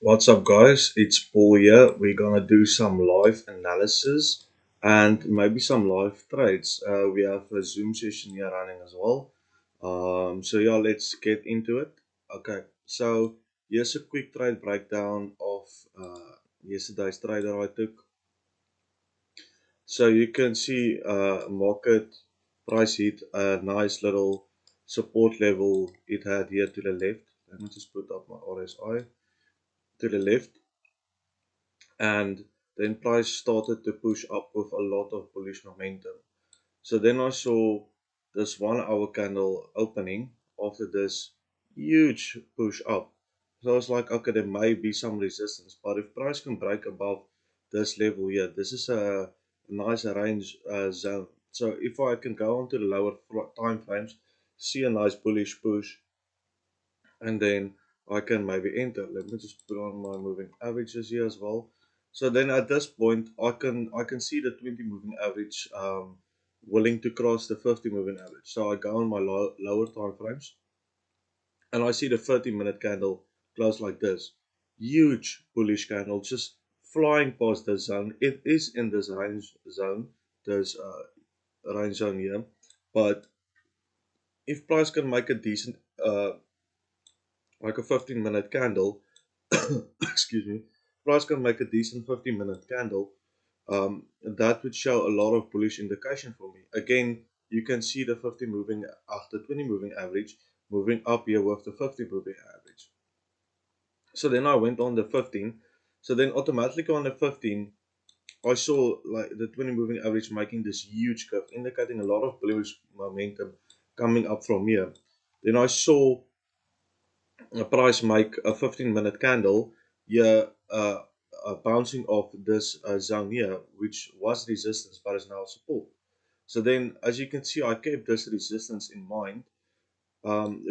What's up, guys? It's Paul here. We're gonna do some live analysis and maybe some live trades. We have a Zoom session here running as well. So yeah, let's get into it. Okay, so here's a quick trade breakdown of yesterday's trade that I took. So you can see market price hit a nice little support level it had here to the left. Let me just put up my RSI to the left, and then price started to push up with a lot of bullish momentum. So then I saw this 1 hour candle opening after this huge push up. So I was like, okay, there may be some resistance, but if price can break above this level here, this is a nice range zone. So if I can go on to the lower time frames, see a nice bullish push, and then I can maybe enter. Let me just put on my moving averages here as well. So then at this point, I can see the 20 moving average willing to cross the 50 moving average. So I go on my lower time frames, and I see the 30-minute candle close like this. Huge bullish candle just flying past the zone. It is in this range zone, this range zone here. But if price can make a decent like a 15-minute candle, excuse me, price can make a decent 15-minute candle, that would show a lot of bullish indication for me. Again, you can see the 50 moving after 20 moving average moving up here with the 50 moving average. So then I went on the 15. So then automatically on the 15, I saw like the 20 moving average making this huge curve, indicating a lot of bullish momentum coming up from here. Then I saw a price make a 15-minute candle here, bouncing off this zone here, which was resistance but is now support. So then, as you can see, I kept this resistance in mind,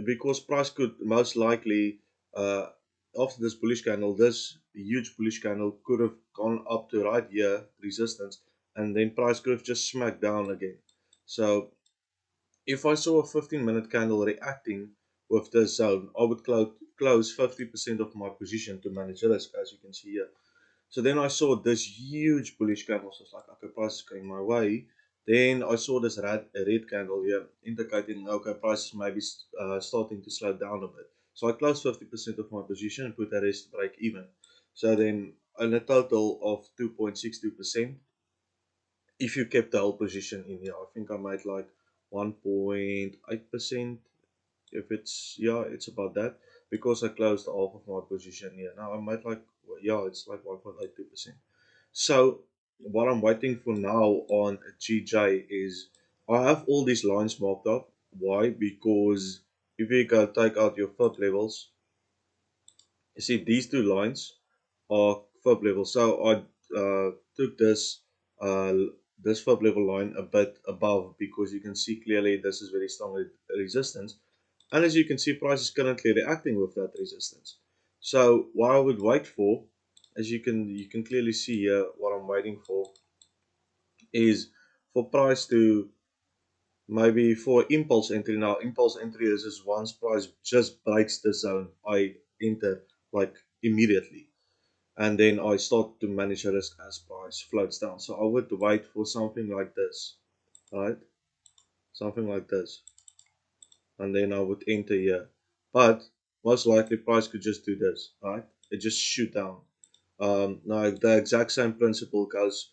because price could most likely, after this bullish candle, this huge bullish candle could have gone up to right here resistance, and then price could have just smacked down again. So if I saw a 15-minute candle reacting with this zone, I would close 50% of my position to manage risk, as you can see here. So then I saw this huge bullish candle. So it's like, okay, price is going my way. Then I saw this red candle here, indicating, okay, price is maybe starting to slow down a bit. So I closed 50% of my position and put the rest break even. So then, in a total of 2.62%, if you kept the whole position in here, I think I made like 1.8%. If it's, yeah, it's about that, because I closed half of my position here. Now I made like, well, yeah, it's like 1.82%. So what I'm waiting for now on GJ is I have all these lines marked up. Why? Because if you go take out your fib levels, you see these two lines are fib levels. So I took uh, this fib level line a bit above, because you can see clearly this is very strong resistance, and as you can see, price is currently reacting with that resistance. So what I would wait for, as you can clearly see here, what I'm waiting for is for price to maybe for impulse entry. Now impulse entry is just once price just breaks the zone, I enter like immediately, and then I start to manage a risk as price floats down. So I would wait for something like this, right? Something like this, and then I would enter here. But most likely price could just do this, right? It just shoot down. Now the exact same principle goes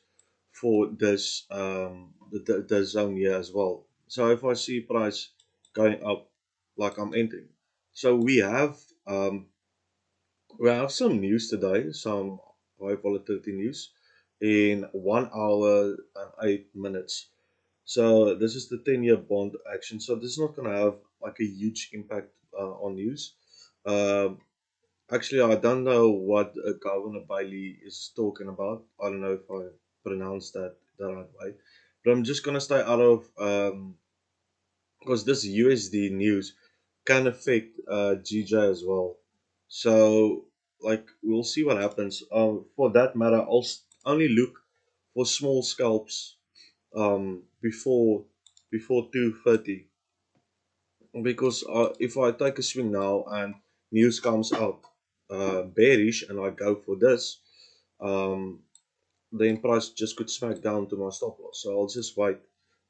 for this the zone here as well. So if I see price going up like I'm entering, so we have some news today, some high volatility news in 1 hour and 8 minutes. So this is the 10-year bond action. So this is not going to have like a huge impact on news. Um, Actually, I don't know what Governor Bailey is talking about. I don't know if I pronounced that the right way, but I'm just going to stay out of, because this USD news can affect GJ as well. So like we'll see what happens. For that matter, only look for small scalps before 2:30, because if I take a swing now and news comes out bearish and I go for this, um, then price just could smack down to my stop loss. So I'll just wait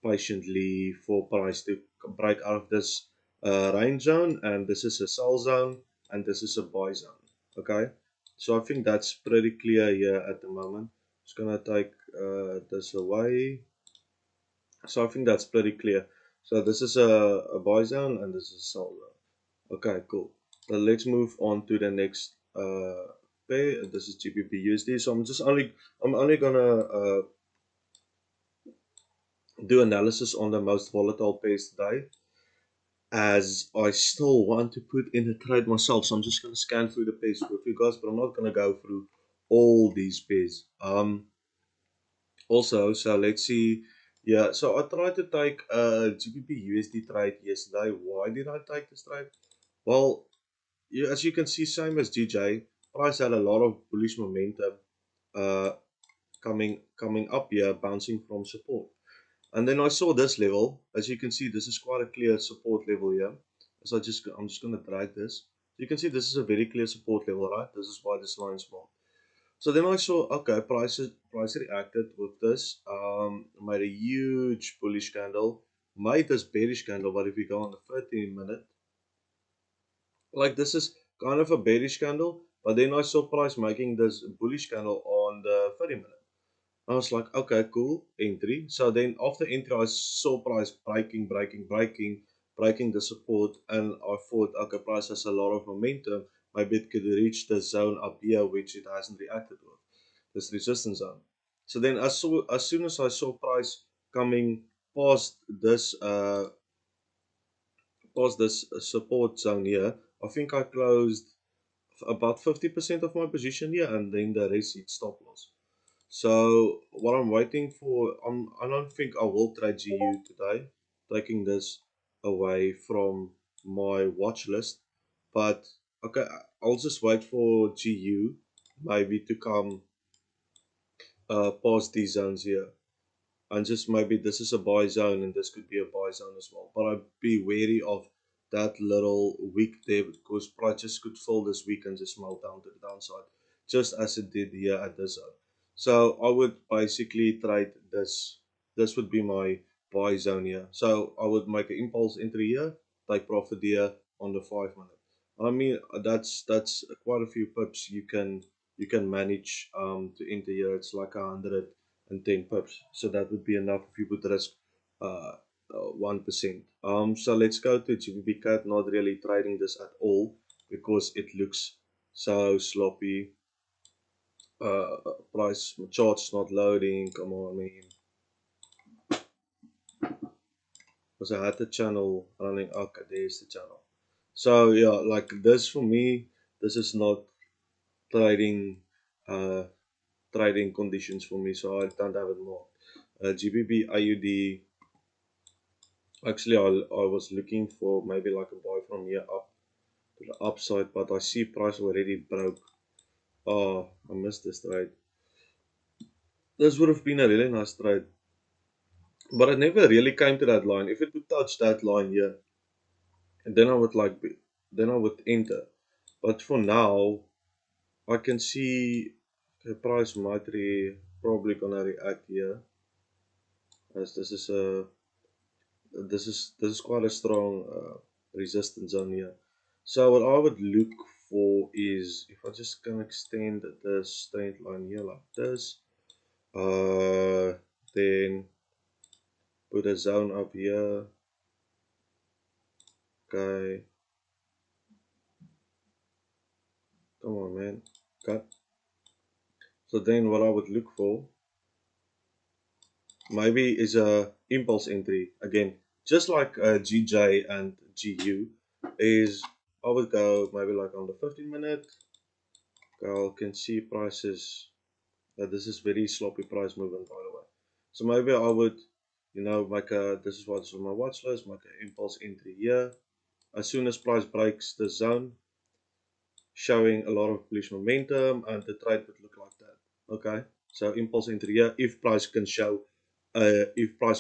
patiently for price to break out of this range zone, and this is a sell zone and this is a buy zone. Okay, so I think that's pretty clear here at the moment. Just gonna take this away. So I think that's pretty clear. So this is a buy zone and this is a sell zone. Okay, cool. So let's move on to the next pair. This is GBP USD. So I'm only gonna do analysis on the most volatile pairs today, as I still want to put in a trade myself. So I'm just gonna scan through the pairs with you guys, but I'm not gonna go through all these pairs. Also, so let's see. Yeah, so I tried to take a GBP USD trade yesterday. Why did I take this trade? Well, as you can see, same as GJ, price had a lot of bullish momentum uh, coming up here, bouncing from support. And then I saw this level. As you can see, this is quite a clear support level here. So I'm just gonna drag this. You can see this is a very clear support level, right? This is why this line is marked. So then I saw, okay, price reacted with this, made a huge bullish candle, made this bearish candle. But if we go on the 15-minute, like this is kind of a bearish candle, but then I saw price making this bullish candle on the 30-minute. I was like, okay, cool, entry. So then after entry, I saw price breaking the support, and I thought, okay, price has a lot of momentum. Maybe it could reach the zone up here, which it hasn't reacted with, this resistance zone. So then as soon as I saw price coming past this support zone here, I think I closed about 50% of my position here, and then the rest hit stop loss. So what I'm waiting for, I don't think I will trade GU today, taking this away from my watch list. But okay, I'll just wait for GU maybe to come past these zones here. And just maybe this is a buy zone and this could be a buy zone as well. But I'd be wary of that little wick there, because price just could fall this week and just melt down to the downside, just as it did here at this zone. So I would basically trade this. This would be my buy zone here. So I would make an impulse entry here, take profit here on the 5-minute. I mean, that's quite a few pips you can manage to enter here. It's like 110 pips. So that would be enough if you would risk 1%. So let's go to GBP CAD. Not really trading this at all because it looks so sloppy. Price chart's not loading. Come on, man. Because I had the channel running. Okay, there's the channel. So yeah, like this for me, this is not trading uh trading conditions for me, so I don't have it more. GBP AUD. Actually, I was looking for maybe like a buy from here up to the upside, but I see price already broke. Oh, I missed this trade. This would have been a really nice trade, but it never really came to that line. If it would touch that line here, then then I would enter. But for now, I can see the price might probably gonna react here, as this is quite a strong resistance zone here. So what I would look for is, if I just can extend the straight line here like this, then put a zone up here. Okay, come on, man, cut. So then what I would look for maybe is a impulse entry again, just like GJ and GU. Is I would go maybe like on the 15-minute. I can see prices. This is very sloppy price movement, by the way. So maybe I would, make this is what's on my watch list, make an impulse entry here. As soon as price breaks the zone, showing a lot of bullish momentum, and the trade would look like that. Okay, so impulse entry here. If price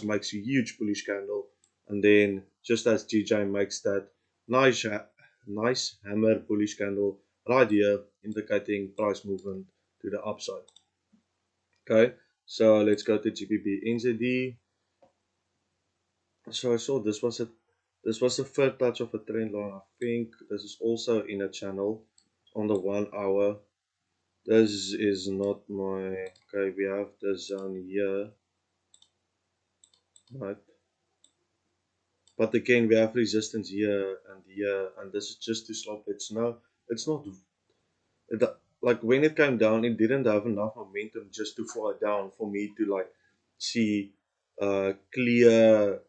makes a huge bullish candle, and then just as GJ makes that nice, nice hammer bullish candle right here indicating price movement to the upside. Okay, so let's go to GBP NZD. So I saw this was a third touch of a trend line. I think this is also in a channel on the 1 hour. This is not my okay. We have the zone here, right? But again, we have resistance here, and this is just too slow. It's not it, like when it came down, it didn't have enough momentum just to fall down for me to like see clear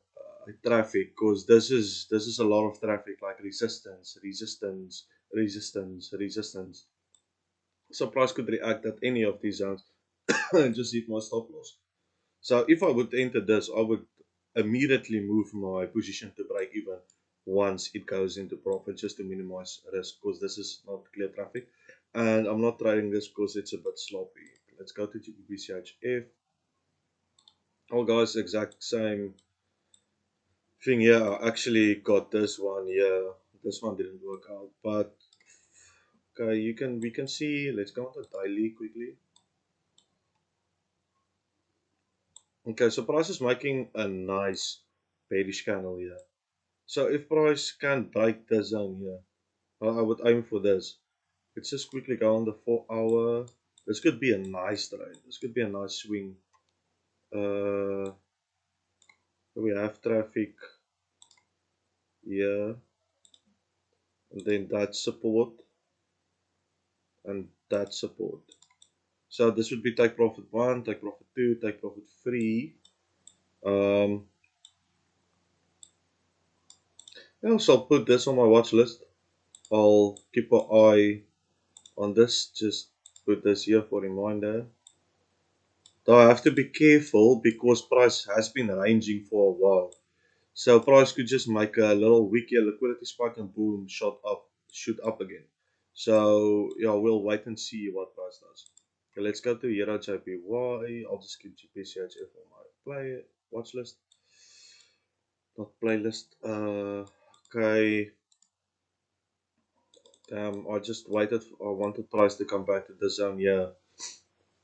traffic. Because this is a lot of traffic, like resistance. So price could react at any of these zones and just hit my stop loss. So if I would enter this, I would immediately move my position to break even once it goes into profit, just to minimize risk, because this is not clear traffic. And I'm not trading this because it's a bit sloppy. Let's go to GBP Oh guys, exact same thing here. I actually got this one here. This one didn't work out, but okay, we can see. Let's go on to daily quickly. Okay, so price is making a nice bearish candle here. So if price can break the zone here, I would aim for this. Let's just quickly go on the 4 hour. This could be a nice trade. This could be a nice swing. Uh, we have traffic here, and then that support and that support. So this would be take profit one, take profit two, take profit three. Um, yeah, so I'll put this on my watch list. I'll keep an eye on this. Just put this here for reminder. Though I have to be careful because price has been ranging for a while. So price could just make a little weak here, liquidity spike and boom, shoot up again. So yeah, we'll wait and see what price does. Okay, let's go to Euro JPY. I'll just keep GPCHF on my watch list, not playlist. Okay. I just waited. I wanted price to come back to the zone here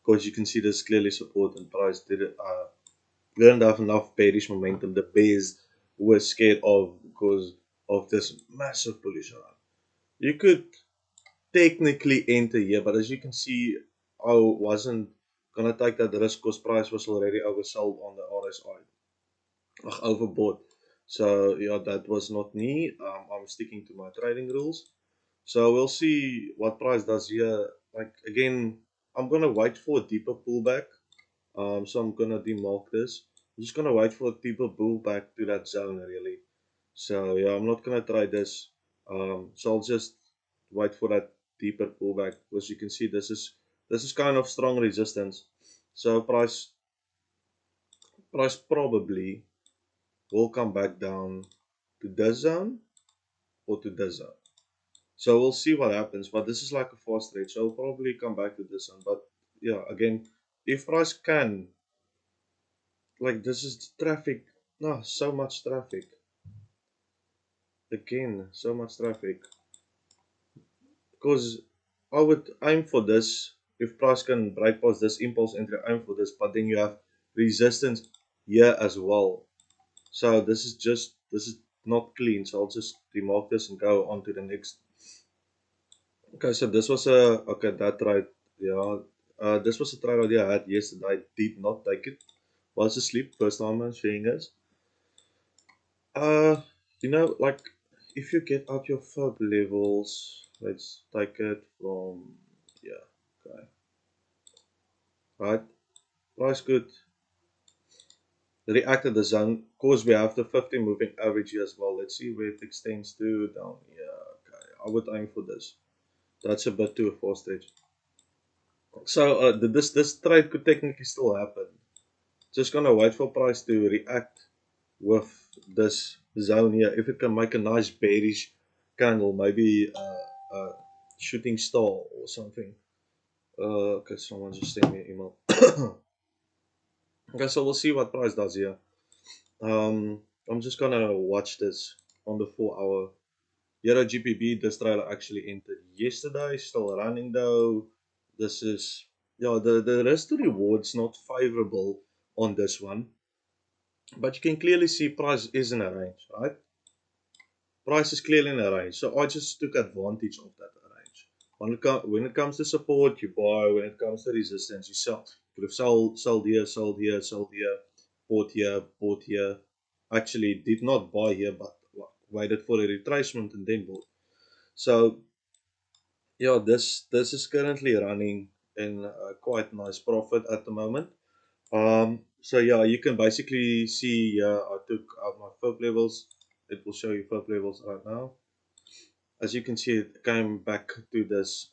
because you can see this clearly support and price didn't have enough bearish momentum. The bears were scared of because of this massive bullish run. You could technically enter here, but as you can see, I wasn't gonna take that risk because price was already oversold on the RSI, overbought. So yeah, that was not me. I'm sticking to my trading rules. So we'll see what price does here. Like again, I'm gonna wait for a deeper pullback. So I'm gonna demark this. I'm just gonna wait for a deeper pullback to that zone really. So yeah, I'm not gonna try this. So I'll just wait for that deeper pullback because you can see this is kind of strong resistance. So price probably will come back down to this zone or to this zone. So we'll see what happens. But this is like a fast trade, so I'll probably come back to this one. But yeah, again, if price can, like this is traffic. No, so much traffic. Again, so much traffic. Because I would aim for this. If price can break past this impulse entry, aim for this. But then you have resistance here as well. So this is not clean. So I'll just remark this and go on to the next. Okay, so this was a okay that trade. Yeah, this was a trade idea I had yesterday. I did not take it. Was asleep. First time I'm seeing this. Uh, like if you get up your FOB levels, let's take it from yeah, okay, right. Price could react to the zone. Of course, we have the 50 moving average here as well. Let's see where it extends to down here. Okay, I would aim for this. That's a bit too fast stretch. So this trade could technically still happen. Just gonna wait for price to react with this zone here. If it can make a nice bearish candle, maybe a shooting star or something. Okay, someone just sent me an email. Okay, so we'll see what price does here. I'm just gonna watch this on the 4 hour. Euro GPB, this trailer actually entered yesterday, still running though. This is, yeah, the risk to reward's not favorable on this one, but you can clearly see price is in a range, right? Price is clearly in a range, so I just took advantage of that range. When it comes to support, you buy. When it comes to resistance, you sell. You could have sold here, sold here, sold here, bought here. Actually, did not buy here, but waited for a retracement and then bought. So yeah, this is currently running in a quite nice profit at the moment. So yeah, you can basically see I took out my FOB levels. It will show you FOB levels right now. As you can see, it came back to this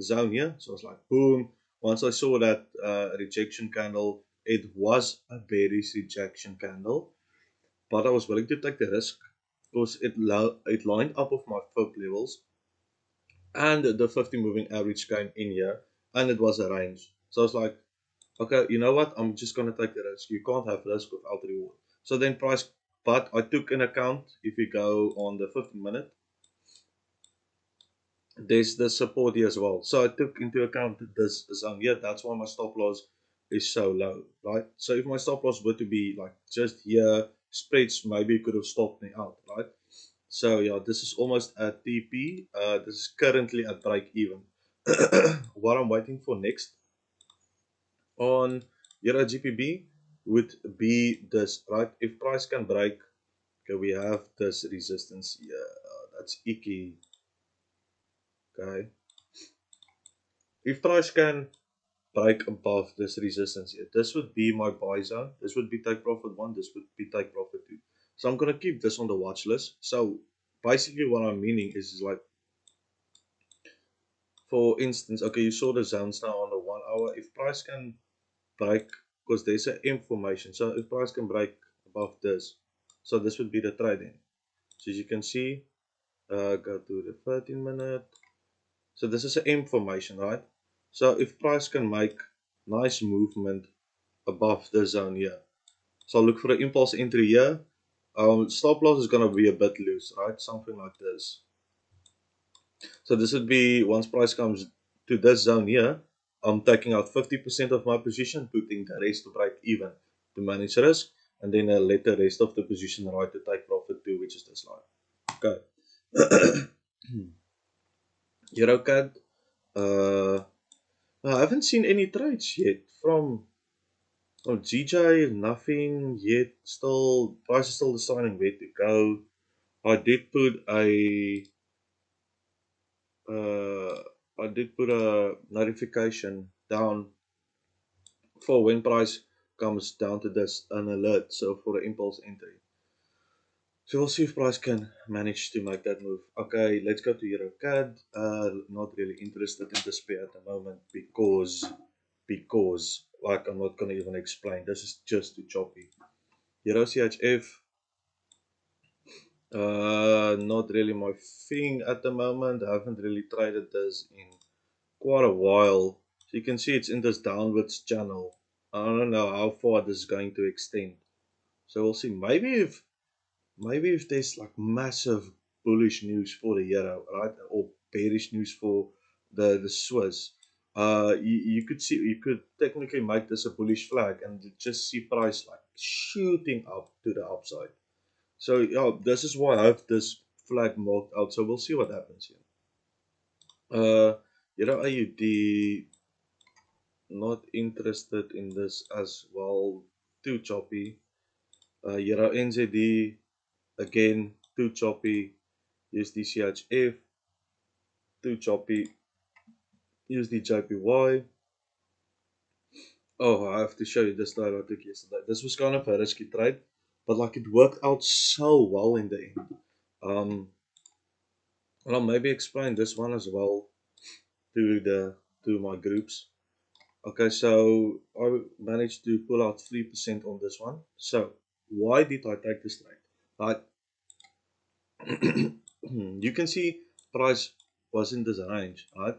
zone here. So it's like boom. Once I saw that rejection candle, it was a bearish rejection candle, but I was willing to take the risk because it lined up with my FOB levels and the 50 moving average came in here and it was a range. So I was like, okay, you know what? I'm just gonna take the risk. You can't have risk without reward. So then price, but I took an account. If you go on the 15-minute, there's the support here as well. So I took into account this zone here. That's why my stop loss is so low, right? So if my stop loss were to be like just here, spreads maybe could have stopped me out, right? So yeah, this is almost at TP. This is currently at break even. What I'm waiting for next on Euro GPB would be this, right? If price can break, okay, we have this resistance here. That's icky, okay? If price can break above this resistance here, this would be my buy zone. This would be take profit one. This would be take profit two. So I'm gonna keep this on the watch list. So basically, what I'm meaning is like, for instance, okay, you saw the zones now on the 1 hour. If price can break, because there's an information. So if price can break above this, so this would be the trading. So as you can see, go to the 13-minute. So this is an information, right? So if price can make nice movement above the zone here, so look for the impulse entry here. Stop loss is gonna be a bit loose, right? Something like this. So this would be once price comes to this zone here, I'm taking out 50% of my position, putting the rest to break even to manage risk, and then I let the rest of the position right to take profit too, which is this line. Okay. EuroCAD. I haven't seen any trades yet from GJ. Nothing yet. Still, price is still deciding where to go. I did put a uh, I did put a notification down for when price comes down to this, an alert, so for the impulse entry. So we'll see if price can manage to make that move. Okay, let's go to EuroCAD. Not really interested in this pair at the moment because like I'm not gonna even explain. This is just too choppy. Euro CHF, not really my thing at the moment. I haven't really traded this in quite a while. So you can see it's in this downwards channel. I don't know how far this is going to extend. So we'll see. Maybe if there's like massive bullish news for the euro, right, or bearish news for the Swiss, you could technically make this a bullish flag and just see price like shooting up to the upside. So yeah, this is why I have this flag marked out. So we'll see what happens here. Euro AUD, not interested in this as well. Too choppy. Euro NZD, again too choppy. USD CHF, too choppy. USD JPY. Oh, I have to show you this trade I took yesterday. This was kind of a risky trade, but like it worked out so well in the end. Um, and I'll maybe explain this one as well to my groups. Okay, so I managed to pull out 3% on this one. So why did I take this trade? Like you can see price was in this range, right?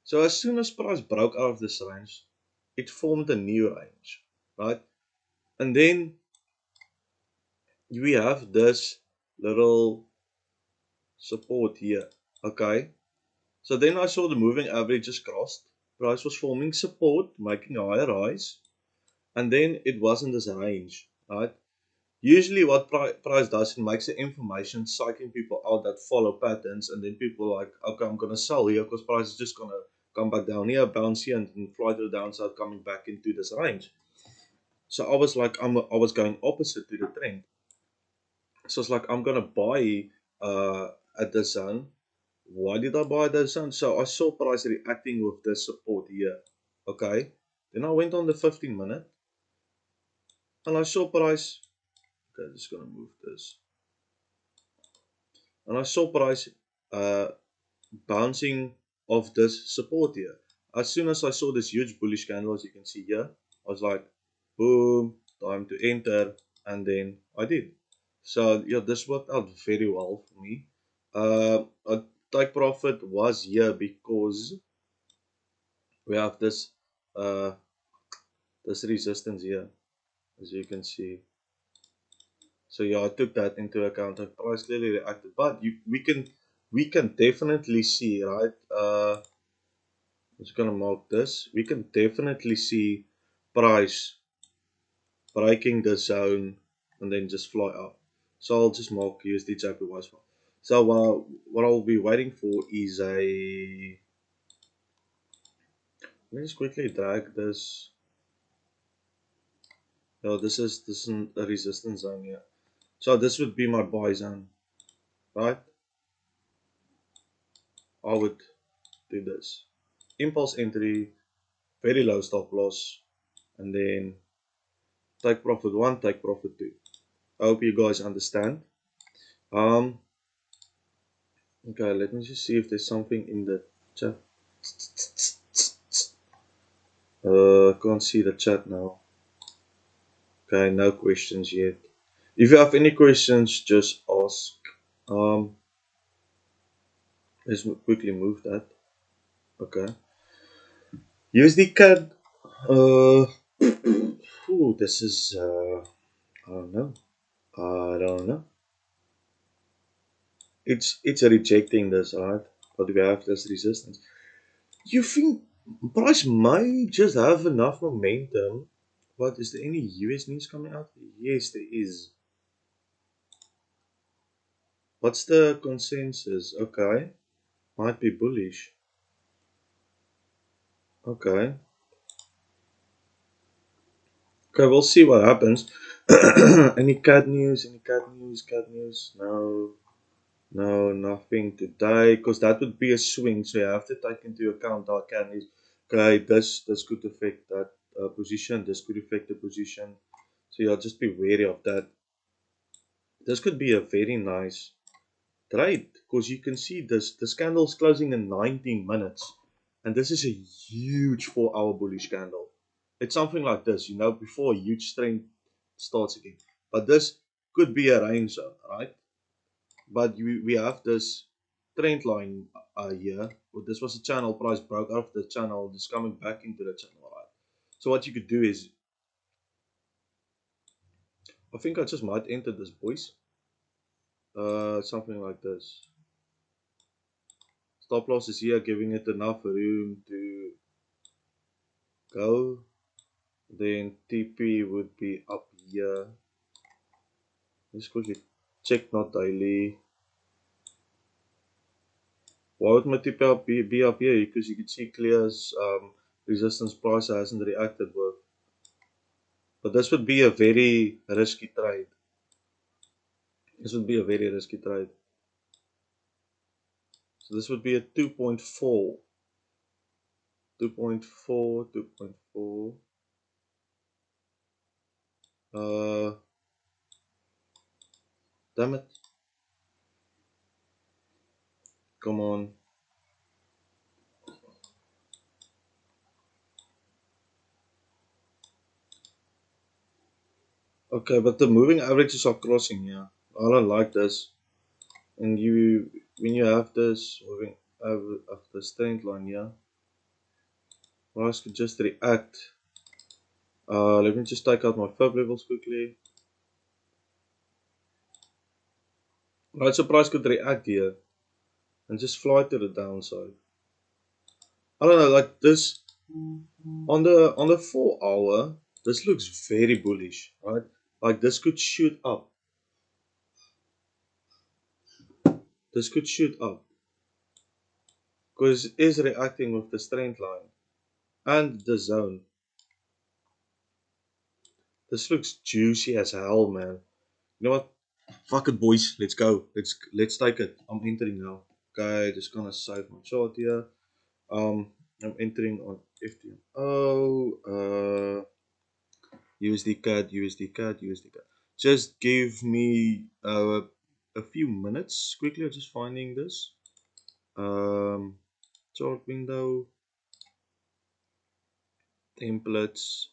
So as soon as price broke out of this range, it formed a new range, right? And then we have this little support here. Okay. So then I saw the moving averages crossed. Price was forming support, making a higher rise, and then it was in this range, right? Usually, what price does, it makes the information cycling people out that follow patterns, and then people are like, okay, I'm gonna sell here because price is just gonna come back down here, bounce here, and then fly to the downside, coming back into this range. So I was like, I was going opposite to the trend. So it's like I'm gonna buy at the zone. Why did I buy the zone? So I saw price reacting with the support here. Okay. Then I went on the 15 minute and I saw price. Okay, I'm just gonna move this. And I saw price uh bouncing off this support here. As soon as I saw this huge bullish candle, as you can see here, I was like, boom, time to enter, and then I did. So yeah, this worked out very well for me. A take profit was here because we have uh this resistance here, as you can see. So yeah, I took that into account. And price clearly reacted, but we can definitely see, right? I'm just gonna mark this. We can definitely see price breaking the zone and then just fly up. So I'll just mark USD JPY as well. So what I'll be waiting for is a. Let me just quickly drag this. No, this is a resistance zone here. So this would be my buy zone, right? I would do this. Impulse entry, very low stop loss, and then take profit one, take profit two. I hope you guys understand. Um, Okay, let me just see if there's something in the chat. Can't see the chat now. Okay, no questions yet. If you have any questions, just ask. Um, let's quickly move that. Okay. USD CAD. This is I don't know. I don't know. It's rejecting this, right? But we have this resistance. You think price might just have enough momentum? What is there any US news coming out? Yes, there is. What's the consensus? Okay, might be bullish. Okay, okay, we'll see what happens. Any cat news? Any cat news? Cat news? No, no, nothing today. Because that would be a swing, so you have to take into account our cat news. Okay, this could affect that position. This could affect the position. So yeah, just be wary of that. This could be a very nice trade because you can see this candle's closing in 19 minutes, and this is a huge 4-hour bullish candle. It's something like this, before a huge trend starts again. But this could be a range zone, right? But we have this trend line here. Well, this was a channel, price broke out of the channel, just coming back into the channel, right? So what you could do is, I think I just might enter this, boys. Something like this. Stop loss is here, giving it enough room to go. Then TP would be up here. Let's quickly check not daily. Why would my TP be up here? Because you can see clear's resistance price hasn't reacted with. But this would be a very risky trade. This would be a very risky trade. So this would be a 2.4. 2.4, 2.4. Damn it. Come on. Okay, but the moving averages are crossing here. I don't like this. And when you have this moving of the straight line here, price could just react. Let me just take out my fib levels quickly. Right, so price could react here. and just fly to the downside. I don't know, like this on the 4 hour, this looks very bullish, right? Like this could shoot up. This could shoot up because it is reacting with the strength line and the zone. This looks juicy as hell, man. You know what? Fuck it, boys. Let's go. Let's take it. I'm entering now. Okay, just gonna save my chart here. I'm entering on FTMO. USD CAD, USD CAD, USD CAD. Just give me a few minutes quickly. I'm just finding this. Chart window, templates,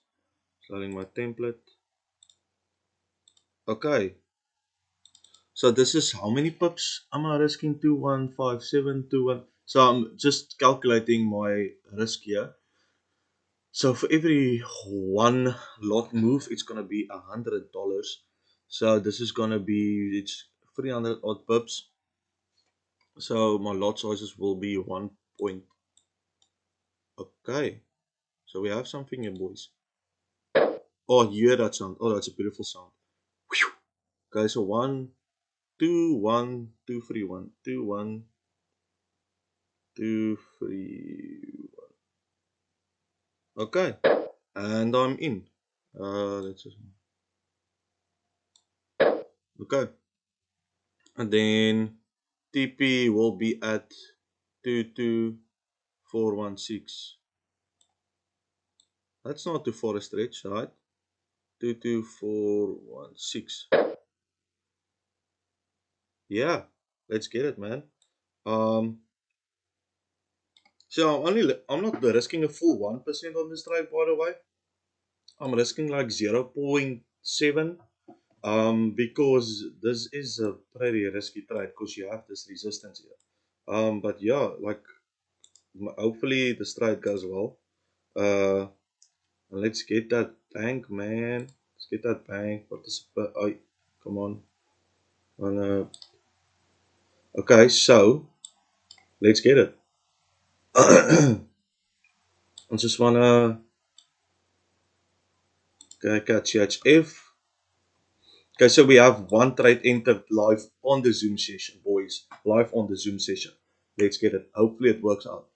starting my template. Okay, so this is how many pips am I risking? 215721. So I'm just calculating my risk here. So for every one lot move, it's gonna be $100. So this is gonna be it's 300 odd pips. So my lot sizes will be 1 point. Okay, so we have something here, boys. Oh, you hear that sound? Oh, that's a beautiful sound. Whew. Okay, so 1, 2, 1, 2, 3, 1, 2, 3. Okay, and I'm in. Let's just okay, and then TP will be at 22416. That's not too far a stretch, right? 22416. Yeah, let's get it, man. Um, so I'm not risking a full 1% on this trade, by the way. I'm risking like 0.7. Because this is a pretty risky trade because you have this resistance here. But yeah, like hopefully this trade goes well. Uh, let's get that bank, man. Let's get that bank. Participate. Oh, come on. Okay, so let's get it. I just wanna catch CHF. Okay, so we have one trade entered live on the Zoom session, boys. Live on the Zoom session. Let's get it. Hopefully it works out.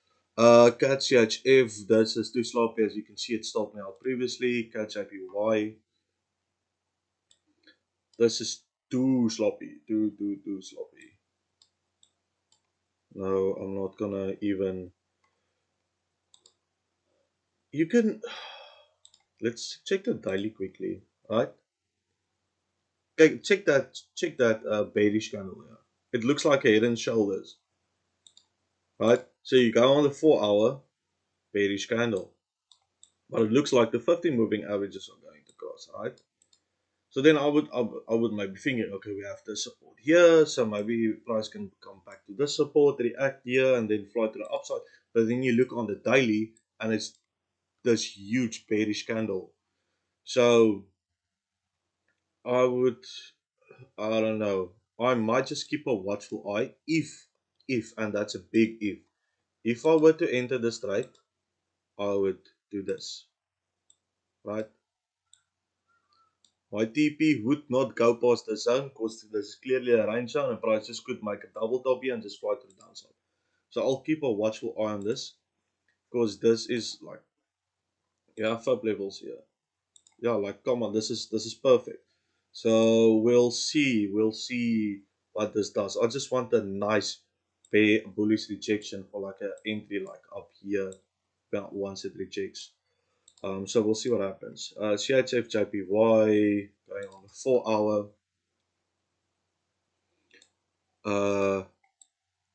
Catch CHF. This is too sloppy, as you can see. It stopped me out previously. Catch IPY. This is too sloppy. Too sloppy. No, I'm not gonna even. You can. Let's check the daily quickly, right? Okay, check that. Check that bearish candle here. It looks like a head and shoulders, right? So you go on the 4 hour bearish candle, but it looks like the 50 moving averages are going to cross, right? So then I would maybe think, okay, we have this support here, so maybe price can come back to this support, react here, and then fly to the upside. But then you look on the daily, and it's this huge bearish candle. So I would, I don't know, I might just keep a watchful eye if, and that's a big if I were to enter this trade, I would do this, right? My TP would not go past the zone because there's clearly a range zone and prices could make a double top here and just fly to the downside. So I'll keep a watchful eye on this because this is like, yeah, fib levels here. Yeah, like come on, this is perfect. So we'll see what this does. I just want a nice bullish rejection for like an entry like up here once it rejects. So we'll see what happens. CHF JPY going on the 4 hour.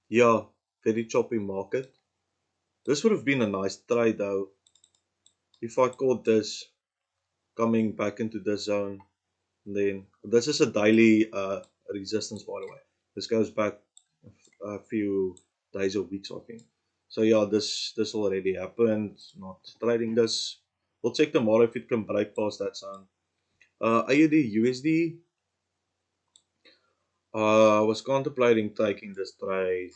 Yeah, very choppy market. This would have been a nice trade though if I caught this coming back into the zone. Then this is a daily resistance, by the way. This goes back a few days or weeks, I think. So yeah, this already happened. Not trading this. We'll check tomorrow if it can break past that zone. AUD USD. I was contemplating taking this trade.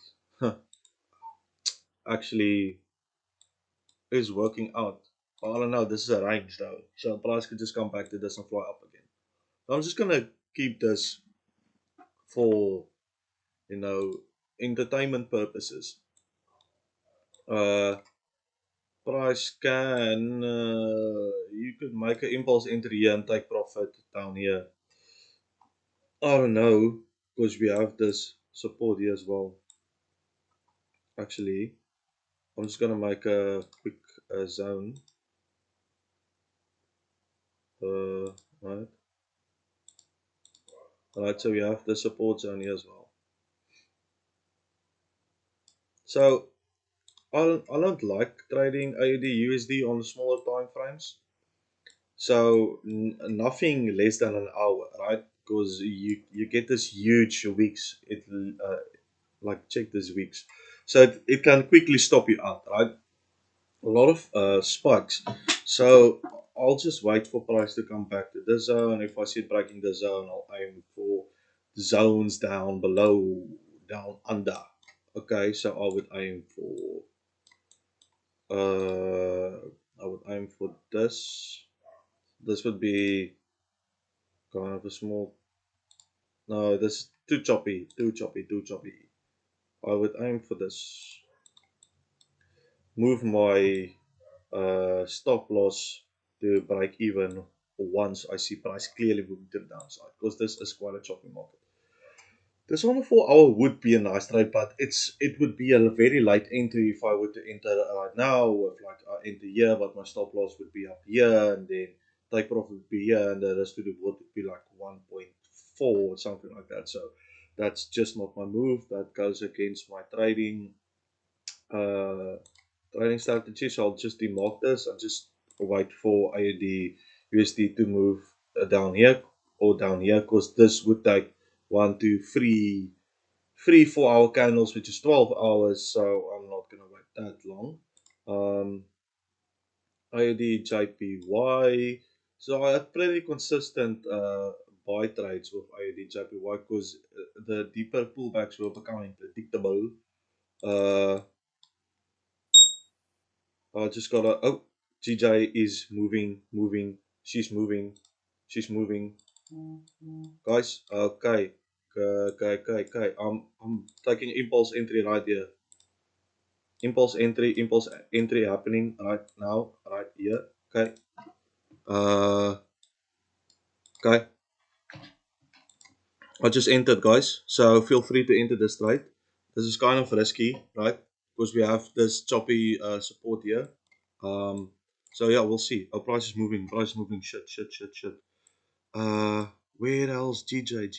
actually is working out. I don't know, this is a range though. So price could just come back to this and fly up again. So I'm just gonna keep this for, you know, entertainment purposes. Uh, price can, you could make an impulse entry here and take profit down here. I don't know, because we have this support here as well. Actually, I'm just gonna make a quick zone. Right, right. So we have the support zone here as well. So I don't like trading AUD USD on smaller time frames. So nothing less than an hour, right? Because you get this huge weeks. Like check this weeks, so it can quickly stop you out, right? A lot of spikes. So I'll just wait for price to come back to the zone. If I see it breaking the zone, I'll aim for zones down below, down under. Okay, so I would aim for this. This would be kind of a small. No, this is too choppy, too choppy, too choppy. I would aim for this. Move my stop loss to break even once I see price clearly moving to the downside, because this is quite a choppy market. This on a 4 hour would be a nice trade, but it would be a very light entry if I were to enter right now. With like I enter here, but my stop loss would be up here, and then take profit would be here, and the rest of the world would be like 1.4 or something like that. So that's just not my move. That goes against my uh, trading strategy. So I'll just demark this and just wait for AUD USD to move down here or down here, because this would take 1, 2, 3, 4 hour candles, which is 12 hours. So I'm not gonna wait that long. AUD JPY. So I had pretty consistent buy trades with AUD JPY, because the deeper pullbacks were becoming predictable. Uh, I just gotta. Oh, GJ is moving, moving. She's moving. She's moving. Guys, okay. Okay, okay, okay. I'm taking impulse entry right here. Impulse entry happening right now, right here. Okay. Uh, okay. I just entered, guys. So feel free to enter this trade. This is kind of risky, right? Because we have this choppy support here. Um, so yeah, we'll see. Our price is moving. Price is moving. Shit, shit, shit, shit. Uh, where else? GJ.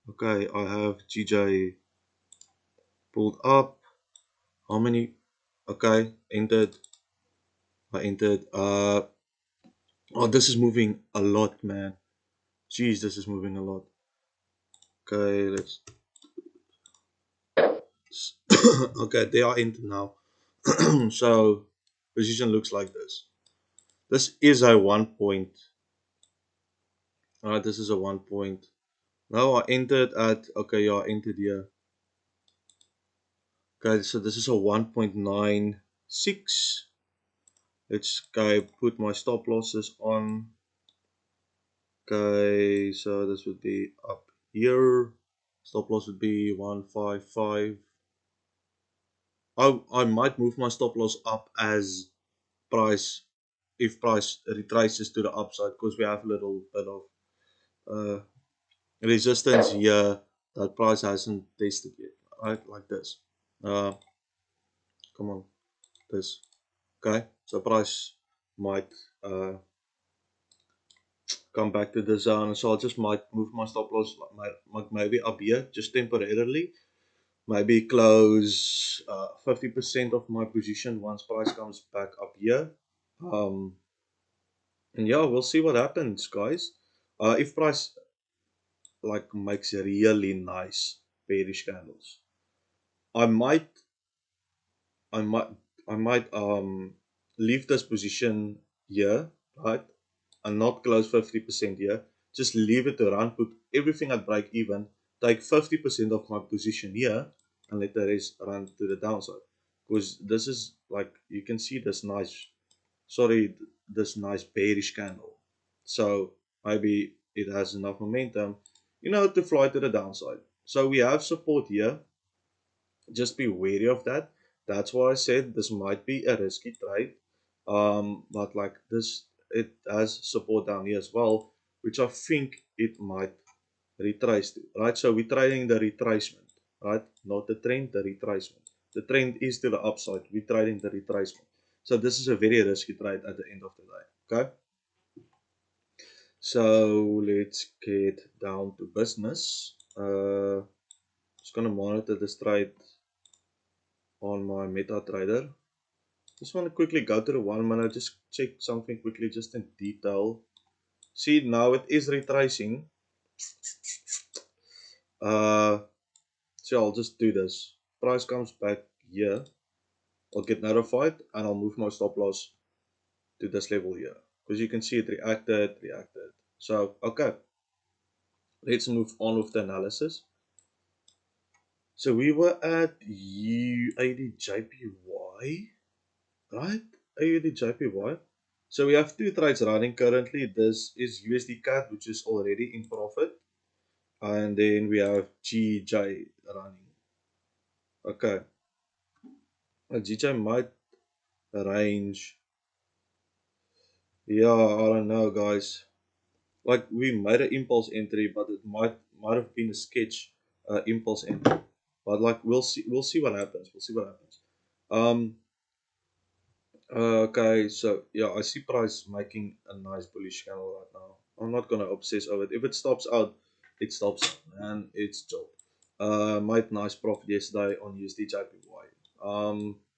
Okay, I have GJ pulled up. How many? Okay, entered. I entered. Oh, this is moving a lot, man. Jeez, this is moving a lot. Okay, let's. Okay, they are entered now. So position looks like this. This is a 1 point. Alright, this is a 1 point. Now I entered at. Okay, yeah, I entered here. Okay, so this is a 1.96. Let's go put my stop losses on. Okay, so this would be up here. Stop loss would be 155. I might move my stop loss up as price, if price retraces to the upside, because we have a little bit of uh, resistance here that price hasn't tested yet, right? Like this. Uh, come on, this. Okay, so price might come back to the zone. So I just might move my stop loss maybe up here just temporarily. Maybe close 50% of my position once price comes back up here. Um, and yeah, we'll see what happens, guys. If price like makes really nice bearish candles, I might I might I might leave this position here, right? And not close 50% here. Just leave it around, put everything at break even, take 50% of my position here, and let the rest run to the downside. Because this is like, you can see this nice, sorry, this nice bearish candle. So maybe it has enough momentum, to fly to the downside. So we have support here. Just be wary of that. That's why I said this might be a risky trade. But like this, it has support down here as well, which I think it might retrace to, right? So we're trading the retracement, right? Not the trend, the retracement. The trend is to the upside. We're trading the retracement. So this is a very risky trade at the end of the day. Okay. So let's get down to business. Just gonna monitor this trade on my MetaTrader. Just want to quickly go to the 1 minute, just check something quickly, just in detail. See, now it is retracing. So I'll just do this. Price comes back here, I'll get notified and I'll move my stop loss to this level here. Because you can see it reacted. So, okay, let's move on with the analysis. So we were at UADJPY, right? AUDJPY. So we have two trades running currently. This is USD CAD, which is already in profit. And then we have GJ running. Okay. GJ might range. Yeah, I don't know, guys. Like, we made an impulse entry, but it might have been a sketch impulse entry. But like, we'll see what happens. We'll see what happens. Um, okay, so yeah, I see price making a nice bullish candle right now. I'm not gonna obsess over it. If it stops out, it stops out, and it's job. Made nice profit yesterday on USD JPY.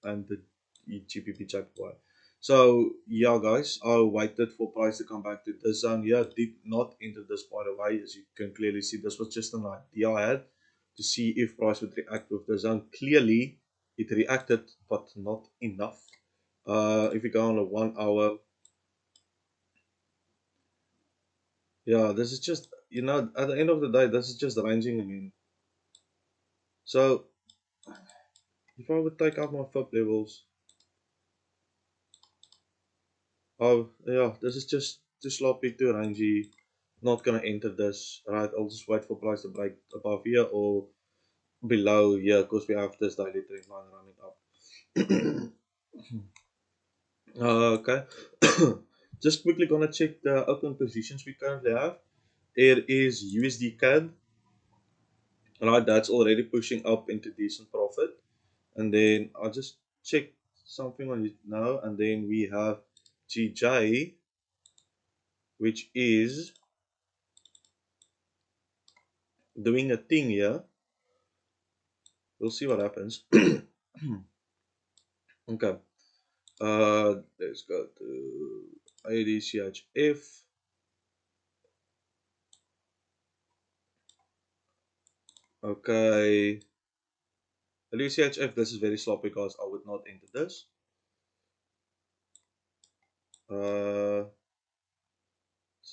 And the GBP JPY. So yeah, guys, I waited for price to come back to this zone here. Did not enter this by the way, as you can clearly see. This was just an idea I had to see if price would react with the zone. Clearly, it reacted, but not enough. If you go on a 1 hour, yeah, this is just, at the end of the day, this is just ranging again. So if I would take out my fib levels, oh yeah, this is just too sloppy, too rangy. Not gonna enter this, right? I'll just wait for price to break above here or below here, because we have this daily trend line running up. Okay. Just quickly gonna check the open positions we currently have. There is USD CAD. Right, that's already pushing up into decent profit. And then I'll just check something on it now. And then we have GJ, which is doing a thing here. We'll see what happens. Okay. Let's go to ADCHF. Okay. ADCHF, this is very sloppy, guys. I would not enter this. So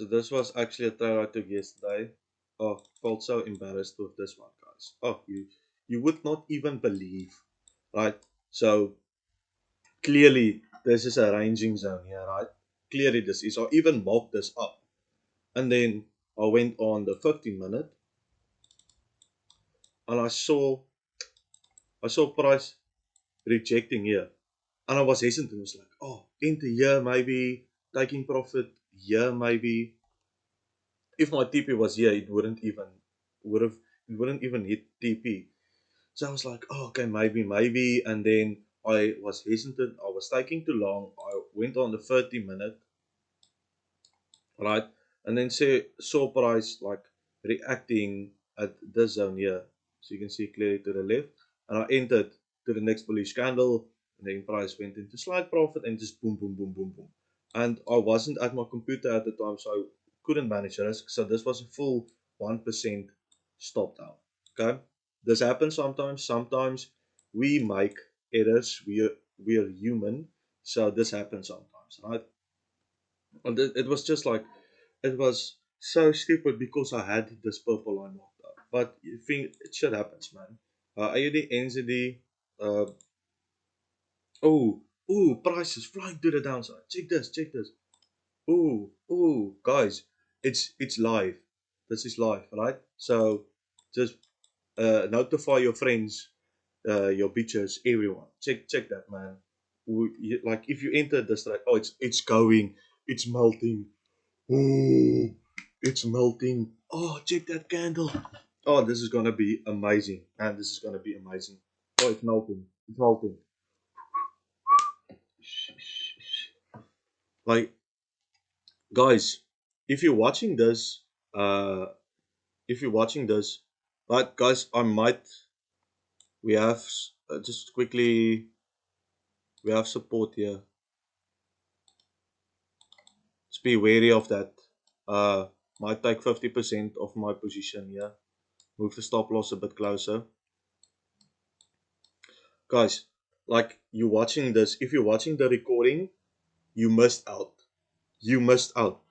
this was actually a trade I took yesterday. Oh, felt so embarrassed with this one, guys. Oh, you would not even believe, right? So clearly this is a ranging zone here, right? Clearly this is. I even mocked this up, and then I went on the 15 minute, and I saw price rejecting here, and I was hesitant. I was like, oh, enter here maybe, taking profit here maybe. If my TP was here, would have it wouldn't even hit TP. So I was like, oh, okay, maybe, and then I was hesitant. I was taking too long. I went on the 30 minute, right, and then saw price like reacting at this zone here. So you can see clearly to the left, and I entered to the next bullish candle, and then price went into slight profit and just boom, boom, boom, boom, boom. And I wasn't at my computer at the time, so I couldn't manage risk. So this was a full 1% stop down. Okay, this happens sometimes. Sometimes we make errors. We are human, so this happens sometimes, right? And it was just like, it was so stupid because I had this purple line marked up. But you think it shit happens, man. AUD, NZD. Uh, oh, ooh, prices flying to the downside. Check this, check this. Ooh, ooh, guys, it's live. This is live, right? So just notify your friends, your bitches, everyone. Check that, man. Like if you enter the strike, oh, it's going, it's melting. Ooh, it's melting. Oh, check that candle. Oh, this is gonna be amazing, man. This is gonna be amazing. Oh, it's melting. It's melting. Like, guys, if you're watching this, uh, if you're watching this, right, guys, I might. We have just quickly. We have support here. Just be wary of that. Uh, might take 50% of my position here. Move the stop loss a bit closer, guys. Like you watching this, if you're watching the recording, you missed out. You missed out.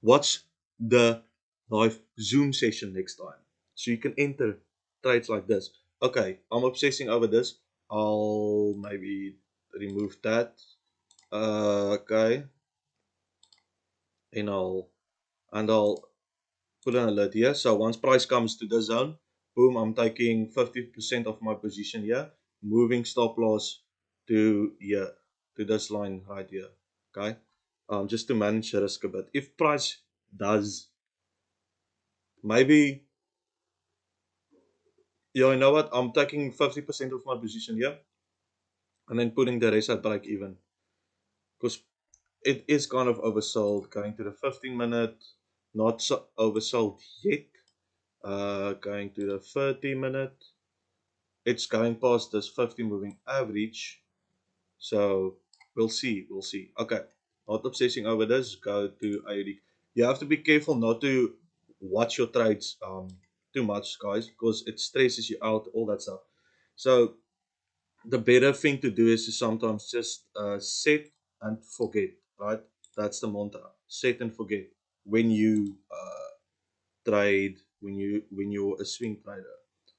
Watch the live Zoom session next time, so you can enter trades like this. Okay, I'm obsessing over this. I'll maybe remove that. Okay, and I'll put an alert here. So once price comes to this zone, boom, I'm taking 50% of my position here, moving stop loss to here, to this line right here. Okay, just to manage the risk a bit. If price does maybe, yeah, you know what? I'm taking 50% of my position here and then putting the rest at break even because it is kind of oversold. Going to the 15-minute, not so oversold yet. Going to the 30-minute, it's going past this 50 moving average. So we'll see. We'll see. Okay, not obsessing over this. Go to AUD. You have to be careful not to watch your trades too much, guys, because it stresses you out. All that stuff. So the better thing to do is to sometimes just set and forget, right? That's the mantra. Set and forget when you trade, when you're a swing trader.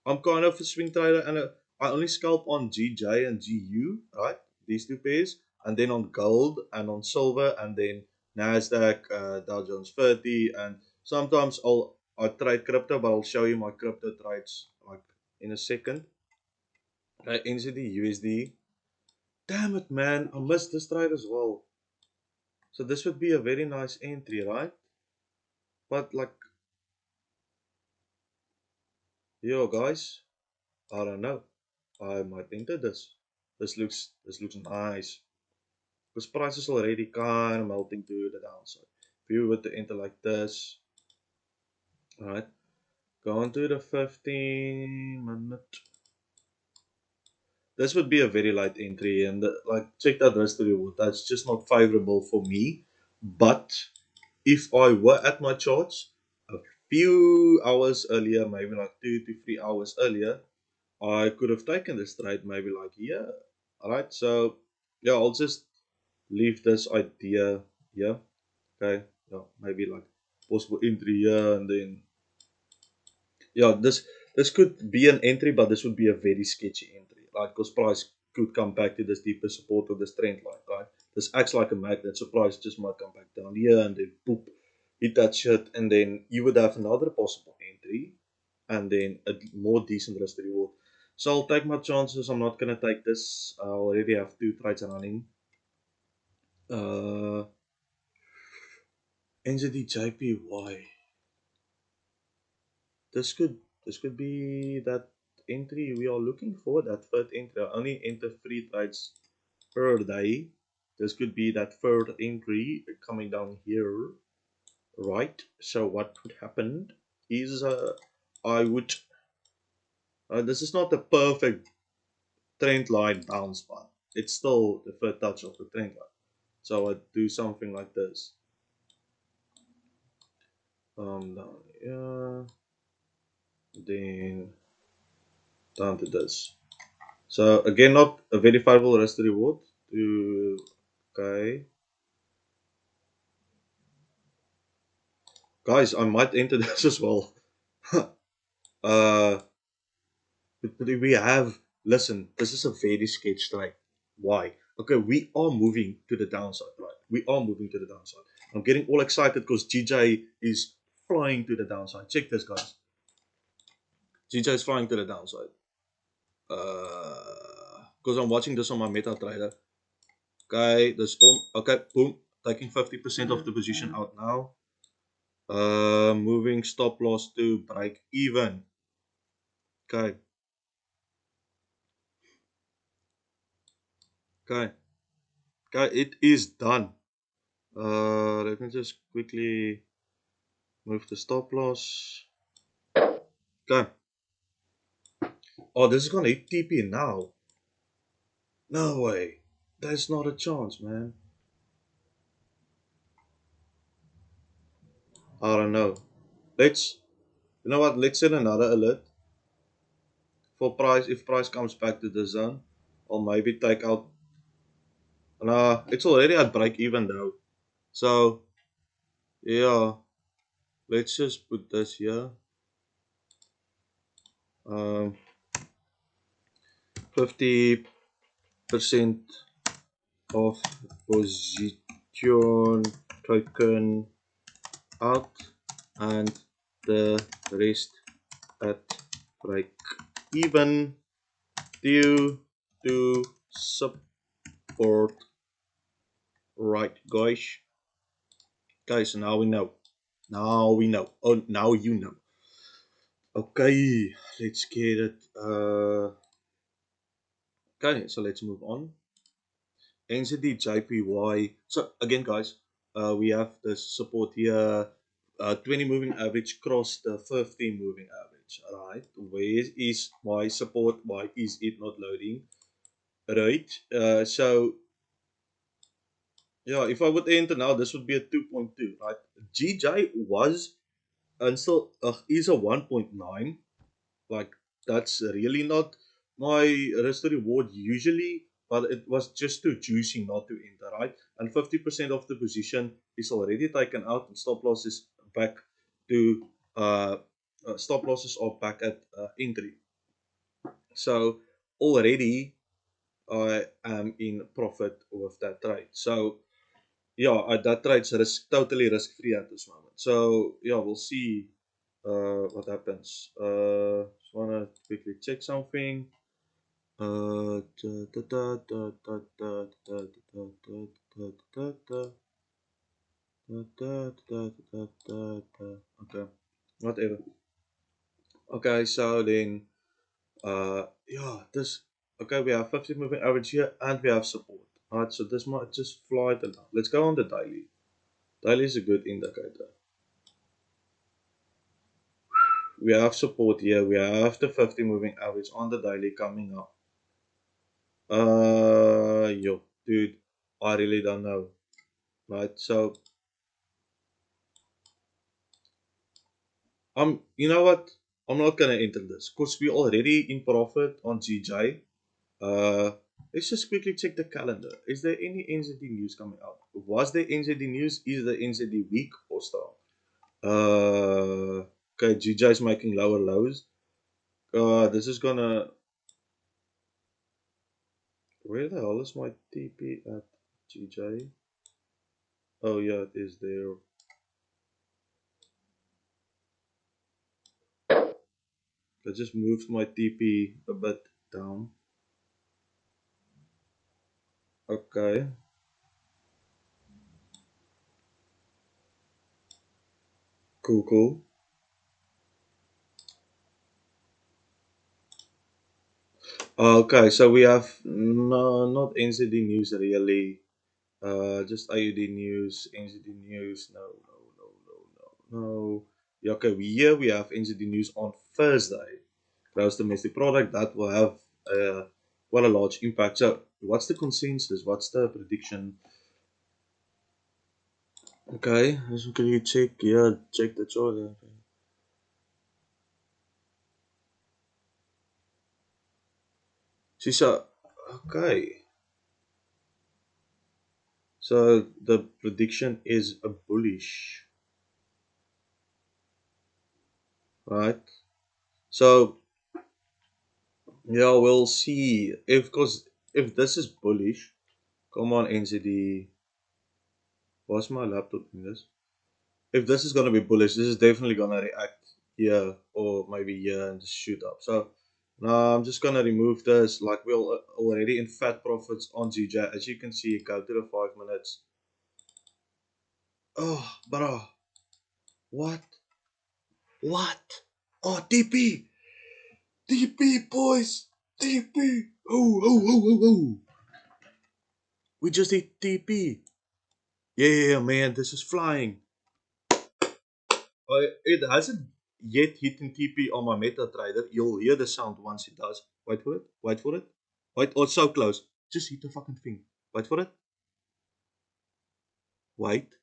I'm kind of a swing trader, and I only scalp on GJ and GU, right? These two pairs, and then on gold and on silver, and then Nasdaq, Dow Jones 30, and sometimes I trade crypto, but I'll show you my crypto trades like in a second. NZD, USD. Damn it, man! I missed this trade as well. So this would be a very nice entry, right? But like, yo, guys, I don't know. I might enter this. This looks nice. Because price is already kind of melting to the downside. If you were to enter like this, alright, go on to the 15-minute. This would be a very light entry, and like check that risk to reward. That's just not favorable for me. But if I were at my charts a few hours earlier, maybe like 2 to 3 hours earlier, I could have taken this trade maybe like here. Alright, so yeah, I'll just leave this idea here. Okay, yeah, maybe like possible entry here, and then yeah, this could be an entry, but this would be a very sketchy entry, like because price could come back to this deeper support of this trend line, right? This acts like a magnet, so price just might come back down here and then poop, hit that shit, and then you would have another possible entry, and then a more decent risk to reward. So I'll take my chances. I'm not gonna take this. I already have two trades running. Uh, NZD this could be that entry we are looking for, that third entry. I only enter 3 trades per day. This could be that third entry coming down here, right? So what would happen is I would this is not the perfect trend line bounce, but it's still the third touch of the trend line. So I'd do something like this. Down here, then down to this. So again, not a verifiable risk to reward. To okay, guys, I might enter this as well. uh, But we have, listen, this is a very sketch trade. Why? Okay, we are moving to the downside, right? We are moving to the downside. I'm getting all excited because GJ is flying to the downside. Check this, guys. GJ is flying to the downside. Because I'm watching this on my MetaTrader. Okay, this all okay, boom, taking 50% of the position out now. Moving stop loss to break even. Okay, okay, okay, it is done. Let me just quickly move the stop loss. Okay. Oh, this is gonna hit TP now. No way. There's not a chance, man. I don't know. Let's, you know what? Let's set another alert for price. If price comes back to the zone, I'll maybe take out. Nah, it's already at break even though. So yeah, let's just put this here. 50% of position taken out and the rest at break even due to support. Right, guys, now we know. Now we know. Oh, now you know. Okay, let's get it. Okay, so let's move on. NZD JPY. So again, guys, we have the support here. 20 moving average cross the 50 moving average. Right, where is my support? Why is it not loading? Right. So yeah, if I would enter now, this would be a 2.2. Right. GJ was and still is a 1.9. Like that's really not my risk to reward usually, but it was just too juicy not to enter, right? And 50% of the position is already taken out, and stop losses back to stop losses are back at entry. So already I am in profit with that trade. So yeah, that trade's totally risk free at this moment. So yeah, we'll see what happens. Just wanna quickly check something. Okay, whatever. Okay, so then yeah, this okay. We have 50 moving average here, and we have support. Alright, so this might just fly it now. Let's go on the daily. Daily is a good indicator. We have support here. We have the 50 moving average on the daily coming up. Yo, dude, I really don't know. Right, so you know what? I'm not gonna enter this because we already in profit on GJ. Uh, let's just quickly check the calendar. Is there any NZD news coming out? Was there NZD news? Is the NZD weak or strong? Okay, GJ is making lower lows. This is gonna. Where the hell is my TP at GJ? Oh yeah, it is there. I just moved my TP a bit down. Okay, cool, cool. Okay, so we have no, not NZD news really. Just IUD news, NZD news. No, no, no, no, no, no. Yeah, okay, here we have NZD news on Thursday. Gross domestic product that will have quite a large impact. So, what's the consensus? What's the prediction? Okay, let's quickly check. Yeah, check the chart. See, so okay. So the prediction is a bullish, right? So Yeah, we'll see. If cause if this is bullish, come on NZD. What's my laptop in this? If this is gonna be bullish, this is definitely gonna react here or maybe here and just shoot up. So now I'm just gonna remove this. Like we're already in fat profits on GJ. As you can see, go to the 5 minutes. Oh, bro, what? What? Oh, TP, TP, boys, TP. Oh, oh, oh, oh, oh. We just hit TP. Yeah, man, this is flying. It hasn't yet hit in TP on my MetaTrader. You'll hear the sound once it does. Wait for it. Wait for it. Wait. Oh, it's so close. Just hit the fucking thing. Wait for it. Wait.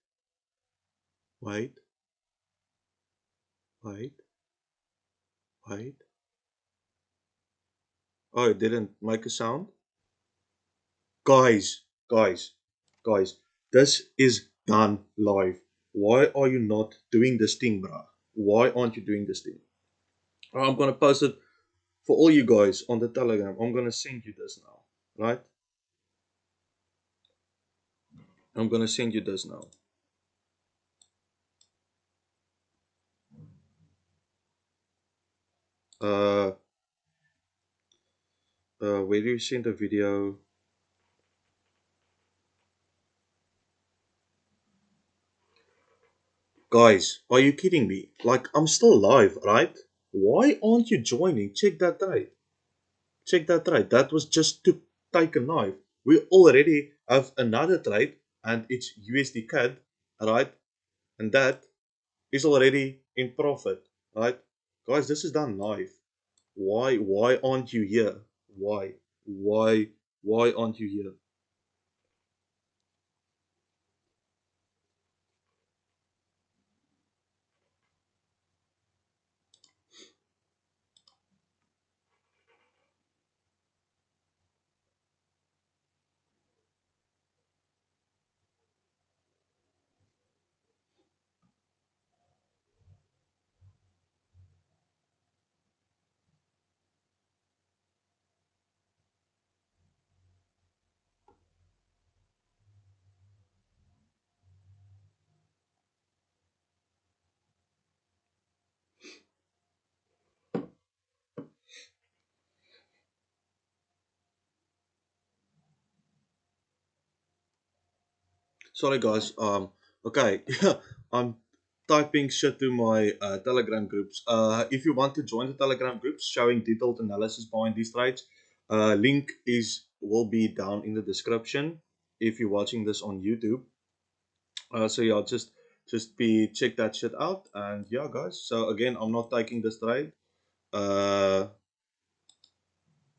Wait. Wait. Wait. Oh, it didn't make a sound. Guys, guys, guys. This is done live. Why are you not doing this thing, bruh? Why aren't you doing this thing? I'm gonna post it for all you guys on the Telegram. I'm gonna send you this now. Right? I'm gonna send you this now. Uh, where do you send the video? Guys, are you kidding me? Like, I'm still live, right? Why aren't you joining? Check that right. Check that right. That was just to take a knife. We already have another trade, and it's USD CAD, right? And that is already in profit, right? Guys, this is done live. Why aren't you here? Why? Why? Why aren't you here? Sorry, guys. Okay. I'm typing shit to my Telegram groups. If you want to join the Telegram groups showing detailed analysis behind these trades, link is will be down in the description if you're watching this on YouTube. So yeah, just be check that shit out. And yeah, guys. So again, I'm not taking this trade. Uh,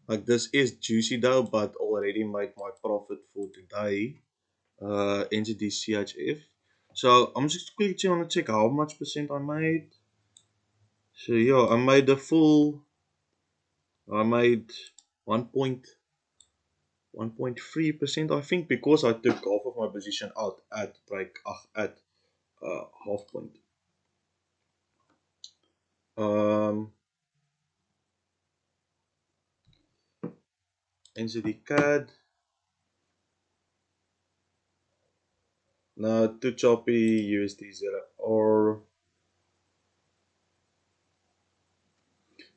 like this is juicy though, but already made my profit for today. Entity CHF. So I'm just quickly want to check how much percent I made. So yeah, I made the full. I made 1.1.3%, I think, because I took half of my position out at break at half point. Um, NZD CAD. No, too choppy. USD 0.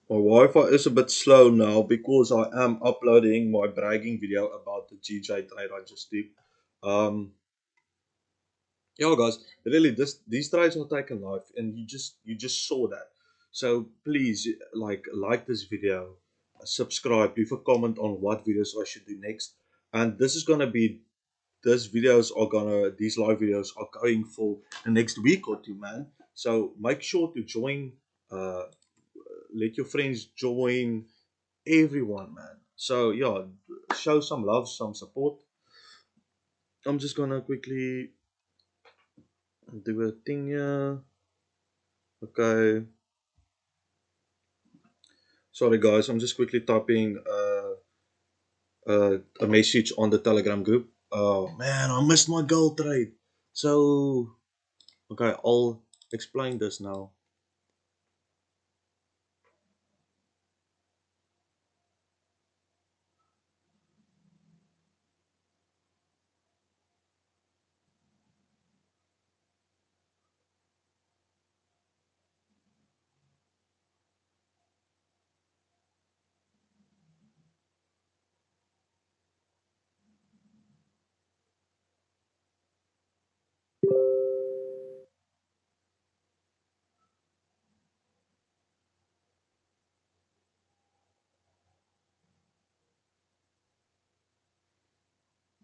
My Wi-Fi is a bit slow now because I am uploading my bragging video about the GJ trade I just did. Um, yeah, guys, really, these trades are taken live, and you just saw that. So please, like this video, subscribe, leave a comment on what videos I should do next, and this is gonna be these live videos are going for the next week or two, man. So make sure to join. Let your friends join, everyone, man. So yeah, show some love, some support. I'm just gonna quickly do a thing here. Okay. Sorry guys, I'm just quickly typing a message on the Telegram group. Oh man, I missed my gold trade. So okay, I'll explain this now. All.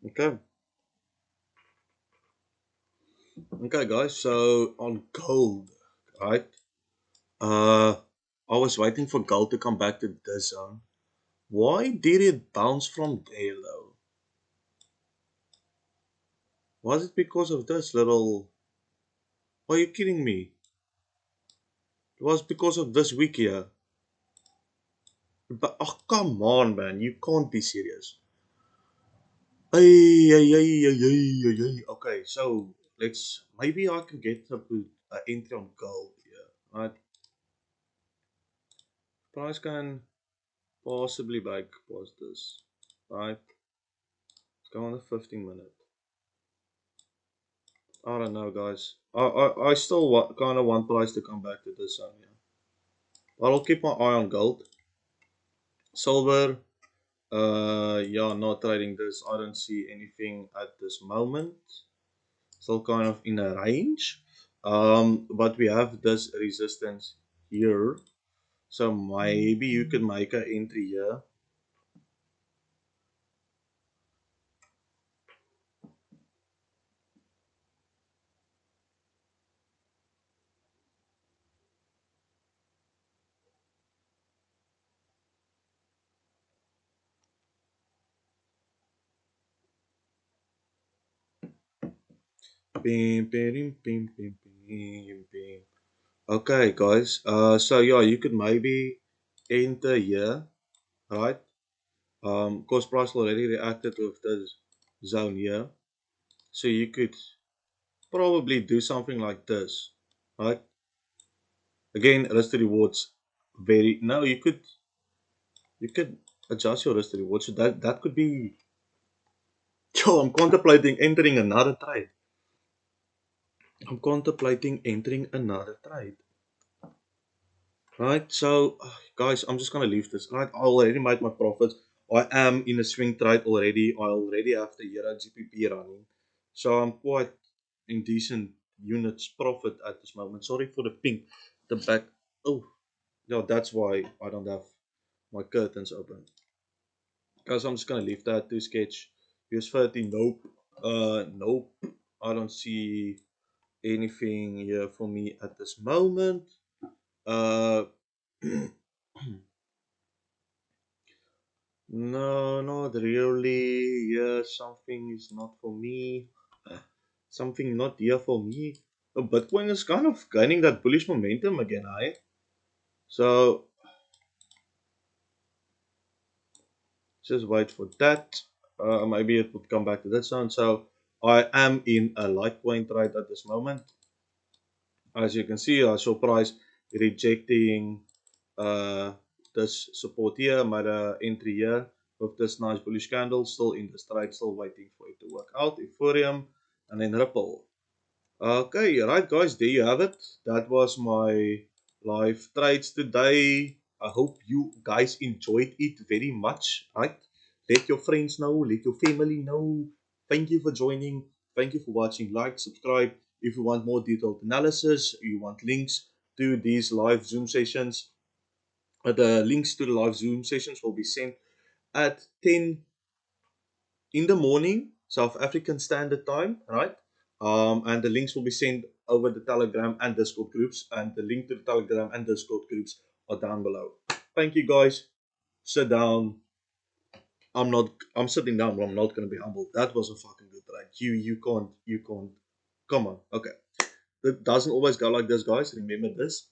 Okay. Okay, guys. So on gold, right? Uh, I was waiting for gold to come back to this zone. Why did it bounce from there though? Was it because of this little? Are you kidding me? It was because of this week here. But oh, come on, man! You can't be serious. Ay, ay, ay, ay, ay, ay, ay. Okay, so let's maybe I can get a entry on gold here. Right, price can possibly like pause this. Right, let's go on the 15 minute. I don't know, guys. I still kind of want price to come back to this zone. Yeah, but I'll keep my eye on gold, silver. Yeah, not trading this. I don't see anything at this moment. Still kind of in a range. But we have this resistance here. So maybe you can make an entry here. Bim, bim, bim, bim, bim, bim. Okay, guys. So yeah, you could maybe enter here, right? Course price already reacted with this zone here, so you could probably do something like this, right? Again, risk to rewards very. No, you could adjust your risk to reward. So that could be. Yo, I'm contemplating entering another trade. I'm contemplating entering another trade. Right, so guys, I'm just gonna leave this. Right, I already made my profits. I am in a swing trade already. I already have the Euro GPP running, so I'm quite in decent units profit at this moment. Sorry for the pink, the back. Oh, yeah, that's why I don't have my curtains open. Guys, I'm just gonna leave that to sketch. Use 30. Nope. Nope. I don't see anything here for me at this moment. Uh. No, not really. Yeah, something is not for me. Something not here for me. Bitcoin is kind of gaining that bullish momentum again, eh? So just wait for that. Maybe it would come back to that zone. So I am in a Litecoin trade at this moment. As you can see, I saw price rejecting uh, this support here, made a entry here with this nice bullish candle, still in the trade, still waiting for it to work out. Ethereum and then Ripple. Okay, right guys, there you have it. That was my live trades today. I hope you guys enjoyed it very much, right? Let your friends know, let your family know. Thank you for joining. Thank you for watching. Like, subscribe. If you want more detailed analysis, you want links to these live Zoom sessions, the links to the live Zoom sessions will be sent at 10 in the morning, South African Standard Time, right? And the links will be sent over the Telegram and Discord groups, and the link to the Telegram and Discord groups are down below. Thank you, guys. Sit down. I'm not. I'm sitting down, but I'm not gonna be humble. That was a fucking good ride. You can't. Come on. Okay. It doesn't always go like this, guys. Remember this.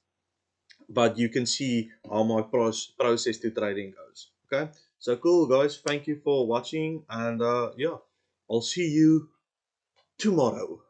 But you can see how my process to trading goes. Okay, so cool, guys. Thank you for watching, and yeah, I'll see you tomorrow.